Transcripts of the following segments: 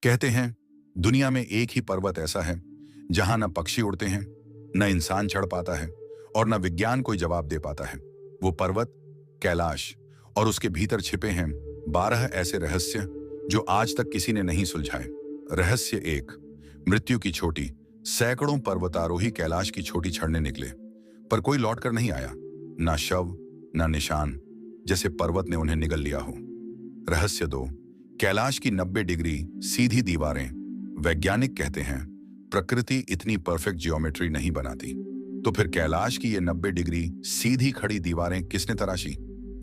कहते हैं दुनिया में एक ही पर्वत ऐसा है जहां न पक्षी उड़ते हैं, न इंसान चढ़ पाता है और न विज्ञान कोई जवाब दे पाता है। वो पर्वत कैलाश, और उसके भीतर छिपे हैं 12 ऐसे रहस्य जो आज तक किसी ने नहीं सुलझाए। रहस्य एक। मृत्यु की छोटी। सैकड़ों पर्वतारोही कैलाश की छोटी चढ़ने निकले, पर कोई लौटकर नहीं आया। ना शव, ना निशान, जैसे पर्वत ने उन्हें निगल लिया हो। रहस्य दो। कैलाश की 90 डिग्री सीधी दीवारें। वैज्ञानिक कहते हैं प्रकृति इतनी परफेक्ट जियोमेट्री नहीं बनाती, तो फिर कैलाश की ये 90 डिग्री सीधी खड़ी दीवारें किसने तराशी?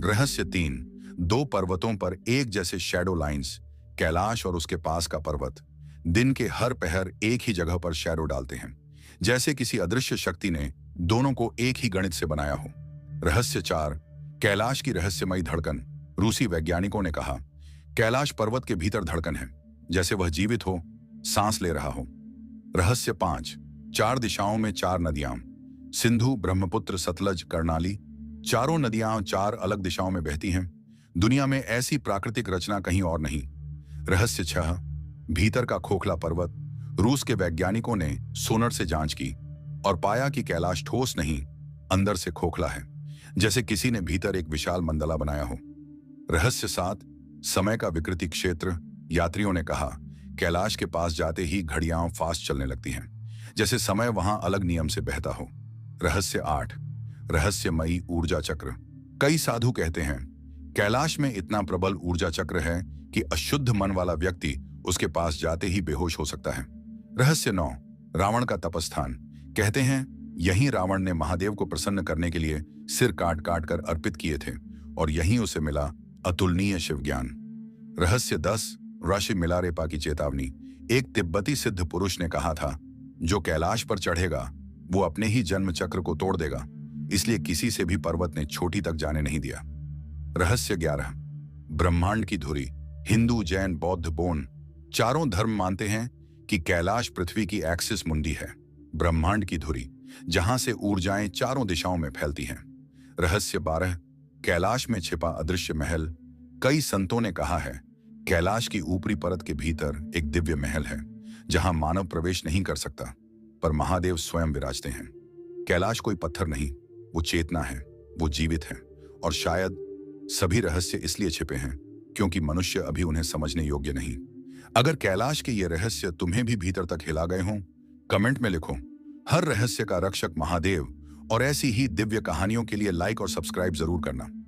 रहस्य तीन। दो पर्वतों पर एक जैसे शैडो लाइंस। कैलाश और उसके पास का पर्वत दिन के हर पहर एक ही जगह पर शैडो डालते हैं, जैसे किसी अदृश्य शक्ति ने दोनों को एक ही गणित से बनाया हो। रहस्य चार। कैलाश की रहस्यमयी धड़कन। रूसी वैज्ञानिकों ने कहा कैलाश पर्वत के भीतर धड़कन है, जैसे वह जीवित हो, सांस ले रहा हो। रहस्य पांच। चार दिशाओं में चार नदियां। सिंधु, ब्रह्मपुत्र, सतलज, कर्णाली, चारों नदियां चार अलग दिशाओं में बहती हैं। दुनिया में ऐसी प्राकृतिक रचना कहीं और नहीं। रहस्य छह। भीतर का खोखला पर्वत। रूस के वैज्ञानिकों ने सोनर से जांच की और पाया कि कैलाश ठोस नहीं, अंदर से खोखला है, जैसे किसी ने भीतर एक विशाल मंडला बनाया हो। रहस्य सात। समय का विकृति क्षेत्र। यात्रियों ने कहा कैलाश के पास जाते ही घड़ियां फास्ट चलने लगती हैं, जैसे समय वहां अलग नियम से बहता हो। रहस्य आठ। रहस्यमयी ऊर्जा चक्र। कई साधु कहते हैं कैलाश में इतना प्रबल ऊर्जा चक्र है कि अशुद्ध मन वाला व्यक्ति उसके पास जाते ही बेहोश हो सकता है। रहस्य नौ। रावण का तपस्थान। कहते हैं यहीं रावण ने महादेव को प्रसन्न करने के लिए सिर काट काट कर अर्पित किए थे और यहीं उसे मिला अतुलनीय शिव ज्ञान। रहस्य 10। ऋषि मिलारेपा की चेतावनी। एक तिब्बती सिद्ध पुरुष ने कहा था जो कैलाश पर चढ़ेगा वो अपने ही जन्म चक्र को तोड़ देगा, इसलिए किसी से भी पर्वत ने छोटी तक जाने नहीं दिया। रहस्य 11। ब्रह्मांड की धुरी। हिंदू, जैन, बौद्ध, बोन चारों धर्म मानते हैं कि कैलाश पृथ्वी की एक्सिस मुंडी है, ब्रह्मांड की धुरी, जहां से ऊर्जाएं चारों दिशाओं में फैलती हैं। रहस्य 12। कैलाश में छिपा अदृश्य महल। कई संतों ने कहा है कैलाश की ऊपरी परत के भीतर एक दिव्य महल है जहां मानव प्रवेश नहीं कर सकता, पर महादेव स्वयं विराजते हैं। कैलाश कोई पत्थर नहीं, वो चेतना है, वो जीवित है, और शायद सभी रहस्य इसलिए छिपे हैं क्योंकि मनुष्य अभी उन्हें समझने योग्य नहीं। अगर कैलाश के ये रहस्य तुम्हें भी भीतर तक हिला गए हों, कमेंट में लिखो। हर रहस्य का रक्षक महादेव। और ऐसी ही दिव्य कहानियों के लिए लाइक और सब्सक्राइब जरूर करना।